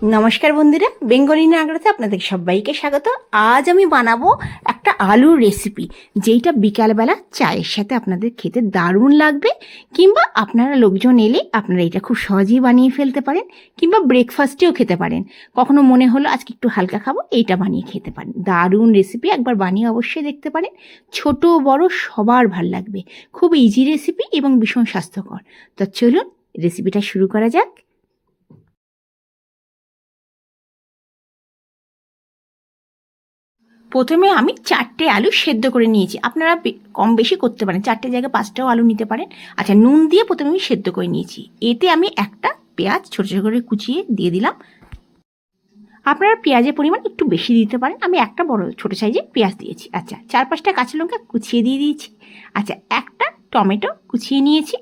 নমস্কার বন্ধুরা, বেঙ্গলি নাগরাতে আপনাদের সবাইকে স্বাগত। আজ আমি বানাবো একটা আলুর রেসিপি, যেইটা বিকালবেলা চায়ের সাথে আপনাদের খেতে দারুণ লাগবে, কিংবা আপনারা লোকজন এলে আপনারা এটা খুব সহজেই বানিয়ে ফেলতে পারেন, কিংবা ব্রেকফাস্টেও খেতে পারেন। কখনো মনে হলো আজকে একটু হালকা খাবো, এইটা বানিয়ে খেতে পারেন। দারুণ রেসিপি, একবার বানিয়ে অবশ্যই দেখতে পারেন। ছোট বড় সবার ভাল লাগবে। খুব ইজি রেসিপি এবং ভীষণ স্বাস্থ্যকর। তো চলুন রেসিপিটা শুরু করা যাক। প্রথমে আমি 4টে আলু সেদ্ধ করে নিয়েছি। আপনারা কম বেশি করতে পারেন, 4টে জায়গায় 5টাও আলু নিতে পারেন। আচ্ছা, নুন দিয়ে প্রথমে আমি সেদ্ধ করে নিয়েছি। এতে আমি একটা পেঁয়াজ ছোটো ছোটো করে কুচিয়ে দিয়ে দিলাম। আপনারা পেঁয়াজের পরিমাণ একটু বেশি দিতে পারেন, আমি একটা বড় ছোটো সাইজে পেঁয়াজ দিয়েছি। আচ্ছা, 4-5টা কাঁচা লঙ্কা কুচিয়ে দিয়ে দিয়েছি। আচ্ছা, একটা টমেটো কুচিয়ে নিয়েছি।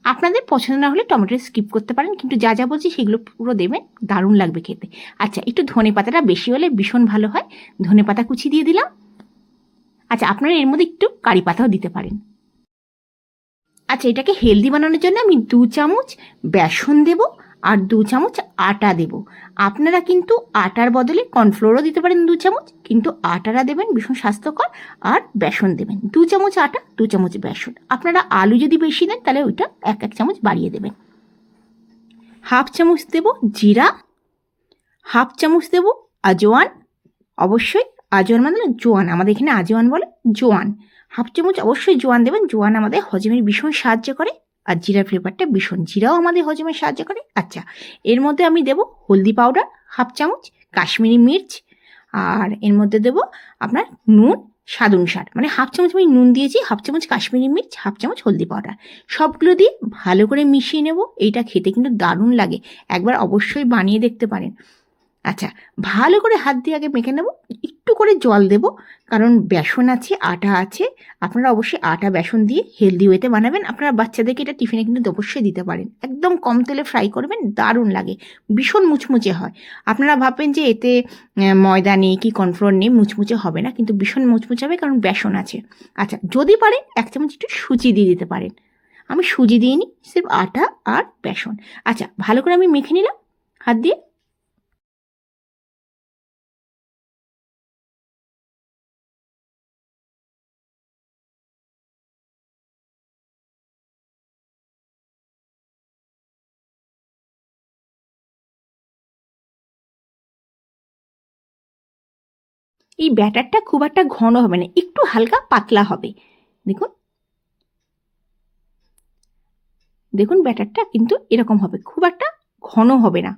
আপনাদের পছন্দ না হলে টমেটো স্কিপ করতে পারেন, কিন্তু যা যা বলছি সেগুলো পুরো দেবেন, দারুণ লাগবে খেতে। আচ্ছা, একটু ধনে পাতাটা বেশি হলে ভীষণ ভালো হয়, ধনে পাতা কুচি দিয়ে দিলাম। আচ্ছা, আপনারা এর মধ্যে একটু কারি পাতাও দিতে পারেন। আচ্ছা, এটাকে হেলদি বানানোর জন্য আমি 2 চামচ বেসন দেব আর 2 চামচ আটা দেব। আপনারা কিন্তু আটার বদলে কর্নফ্লোরও দিতে পারেন 2 চামচ, কিন্তু আটাটা দেবেন, ভীষণ স্বাস্থ্যকর। আর বেসন দেবেন 2 চামচ আটা, 2 চামচ বেসন। আপনারা আলু যদি বেশি দেন তাহলে ওইটা 1 চামচ বাড়িয়ে দেবেন। হাফ চামচ দেব জিরা, হাফ চামচ দেব আজওয়ান। অবশ্যই আজওয়ান মানে জোয়ান, আমাদের এখানে আজওয়ান বলে, জোয়ান। হাফ চামচ অবশ্যই জোয়ান দেবেন, জোয়ান আমাদের হজমের ভীষণ সাহায্য করে। আর জিরার ফ্লেভারটা ভীষণ, জিরাও আমাদের হজমে সাহায্য করে। আচ্ছা, এর মধ্যে আমি দেব হলদি পাউডার হাফ চামচ, কাশ্মীরি মির্চ, আর এর মধ্যে দেব আপনার নুন স্বাদ অনুসার, মানে হাফ চামচ আমি নুন দিয়েছি, হাফ চামচ কাশ্মীরি মির্চ, হাফ চামচ হলদি পাউডার। সবগুলো দিয়ে ভালো করে মিশিয়ে নেব। এইটা খেতে কিন্তু দারুণ লাগে, একবার অবশ্যই বানিয়ে দেখতে পারেন। আচ্ছা, ভালো করে হাত দিয়ে আগে মেখে নেব। একটু করে জল দেব, কারণ বেসন আছে, আটা আছে। আপনারা অবশ্যই আটা বেসন দিয়ে হেলদি ওয়েতে বানাবেন। আপনারা বাচ্চাদেরকে এটা টিফিনে কিন্তু অবশ্যই দিতে পারেন। একদম কম তেলে ফ্রাই করবেন, দারুণ লাগে, ভীষণ মুচমুচে হয়। আপনারা ভাববেন যে এতে ময়দা নেই কি কর্নফ্লোর নেই, মুচমুচে হবে না, কিন্তু ভীষণ মুচমুচে হবে, কারণ বেসন আছে। আচ্ছা, যদি পারেন 1 চামচ একটু সুজি দিয়ে দিতে পারেন। আমি সুজি দিইনি, সির্ফ আটা আর বেসন। আচ্ছা, ভালো করে আমি মেখে নিলাম হাত দিয়ে। এই ব্যাটারটা খুব একটা ঘন হবে না, একটু হালকা পাতলা হবে। দেখুন, দেখুন ব্যাটারটা কিন্তু এরকম হবে, খুব একটা ঘন হবে না।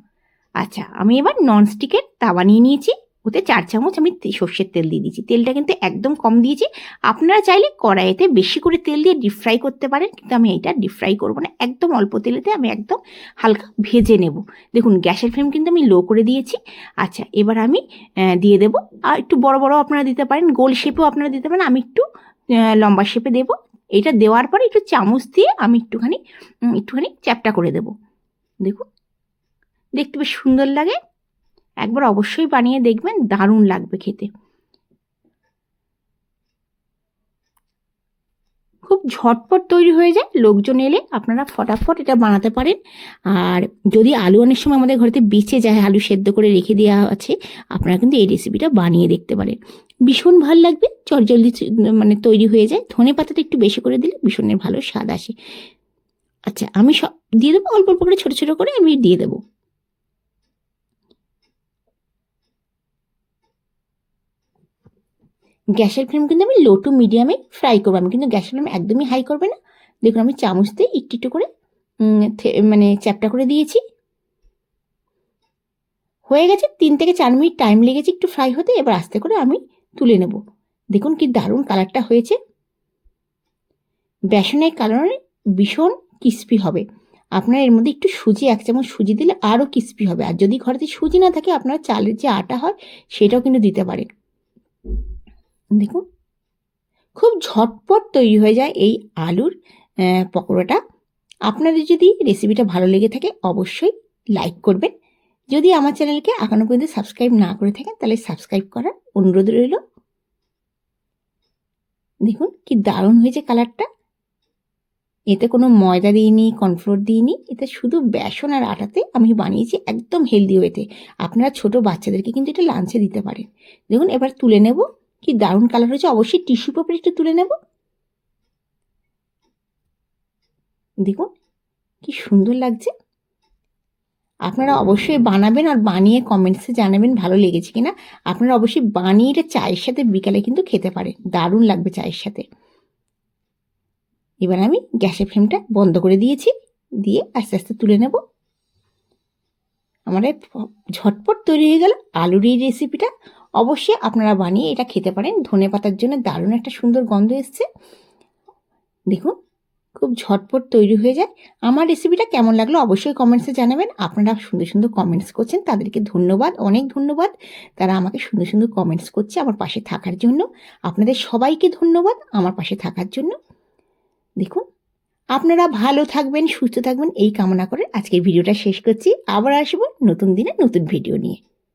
আচ্ছা, আমি এবার ননস্টিকের তাওয়া নিয়ে নিয়েছি। ওতে 4 চামচ আমি সর্ষের তেল দিয়ে দিয়েছি। তেলটা কিন্তু একদম কম দিয়েছি। আপনারা চাইলে কড়াইতে বেশি করে তেল দিয়ে ডিপ ফ্রাই করতে পারেন, কিন্তু আমি এটা ডিপ ফ্রাই করবো না, একদম অল্প তেলেতে আমি একদম হালকা ভেজে নেব। দেখুন, গ্যাসের ফ্লেম কিন্তু আমি লো করে দিয়েছি। আচ্ছা, এবার আমি দিয়ে দেবো। আর একটু বড় বড় আপনারা দিতে পারেন, গোল শেপেও আপনারা দিতে পারেন, আমি একটু লম্বা শেপে দেবো। এটা দেওয়ার পরে একটু চামচ দিয়ে আমি একটুখানি একটুখানি চ্যাপটা করে দেবো। দেখুন, দেখতে বেশ সুন্দর লাগে। একবার অবশ্যই বানিয়ে দেখবেন, দারুণ লাগবে খেতে। খুব ঝটপট তৈরি হয়ে যায়, লোকজন এলে আপনারা ফটাফট এটা বানাতে পারেন। আর যদি আলু অনেক সময় আমাদের ঘরেতে বেঁচে যায়, আলু সেদ্ধ করে রেখে দেওয়া আছে, আপনারা কিন্তু এই রেসিপিটা বানিয়ে দেখতে পারেন, ভীষণ ভালো লাগবে। চটজলদি মানে তৈরি হয়ে যায়। ধনে পাতাটা একটু বেশি করে দিলে ভীষণের ভালো স্বাদ আসে। আচ্ছা, আমি সব দিয়ে দেবো, অল্প অল্প করে ছোটো ছোটো করে আমি দিয়ে দেবো। গ্যাসের ফ্লেম কিন্তু আমি লো টু মিডিয়ামে ফ্রাই করবো, আমি কিন্তু গ্যাসের ফ্লেম একদমই হাই করবে না। দেখুন, আমি চামচ দিয়ে একটু একটু করে মানে চ্যাপটা করে দিয়েছি। হয়ে গেছে, 3 থেকে 4 মিনিট টাইম লেগেছে একটু ফ্রাই হতে। এবার আস্তে করে আমি তুলে নেব। দেখুন কি দারুণ কালারটা হয়েছে। বেসনের কারণে ভীষণ ক্রিস্পি হবে। আপনারা এর মধ্যে একটু সুজি, 1 চামচ সুজি দিলে আরও ক্রিস্পি হবে। আর যদি ঘরেতে সুজি না থাকে, আপনারা চালের যে আটা হয় সেটাও কিন্তু দিতে পারেন। দেখুন, খুব ঝটপট তৈরি হয়ে যায় এই আলুর পকোড়াটা। আপনাদের যদি রেসিপিটা ভালো লেগে থাকে অবশ্যই লাইক করবেন। যদি আমার চ্যানেলকে এখনও পর্যন্ত সাবস্ক্রাইব না করে থাকেন তাহলে সাবস্ক্রাইব করার অনুরোধ রইল। দেখুন কি দারুণ হয়েছে কালারটা। এতে কোনো ময়দা দিইনি, কর্নফ্লোর দিইনি, এতে শুধু বেসন আর আটাতে আমি বানিয়েছি একদম হেলদি ওয়েতে। আপনারা ছোট বাচ্চাদেরকে কিন্তু এটা লাঞ্চে দিতে পারেন। দেখুন এবার তুলে নেব, কি দারুণ কালার হয়েছে। অবশ্যই টিস্যু পেপারে একটু তুলে নেব। দেখুন কি সুন্দর লাগছে। আপনারা অবশ্যই বানাবেন আর বানিয়ে কমেন্টসে জানাবেন ভালো লেগেছে কিনা। আপনারা অবশ্যই বানিয়ে এটা চায়ের সাথে বিকালে কিন্তু খেতে পারেন, দারুণ লাগবে চায়ের সাথে। এবার আমি গ্যাসের ফ্লেমটা বন্ধ করে দিয়েছি, দিয়ে আস্তে আস্তে তুলে নেব। আমার ঝটপট তৈরি হয়ে গেল আলুর এই রেসিপিটা। অবশ্যই আপনারা বানিয়ে এটা খেতে পারেন। ধনেপাতার জন্য দারুণ একটা সুন্দর গন্ধ এসছে। দেখুন খুব ঝটপট তৈরি হয়ে যায়। আমার রেসিপিটা কেমন লাগলো অবশ্যই কমেন্টসে জানাবেন। আপনারা সুন্দর সুন্দর কমেন্টস করছেন, তাদেরকে ধন্যবাদ, অনেক ধন্যবাদ। তারা আমাকে সুন্দর সুন্দর কমেন্টস করছে আমার পাশে থাকার জন্য। আপনাদের সবাইকে ধন্যবাদ আমার পাশে থাকার জন্য। দেখুন আপনারা ভালো থাকবেন, সুস্থ থাকবেন এই কামনা করে আজকের ভিডিওটা শেষ করছি। আবার আসবো নতুন দিনে নতুন ভিডিও নিয়ে।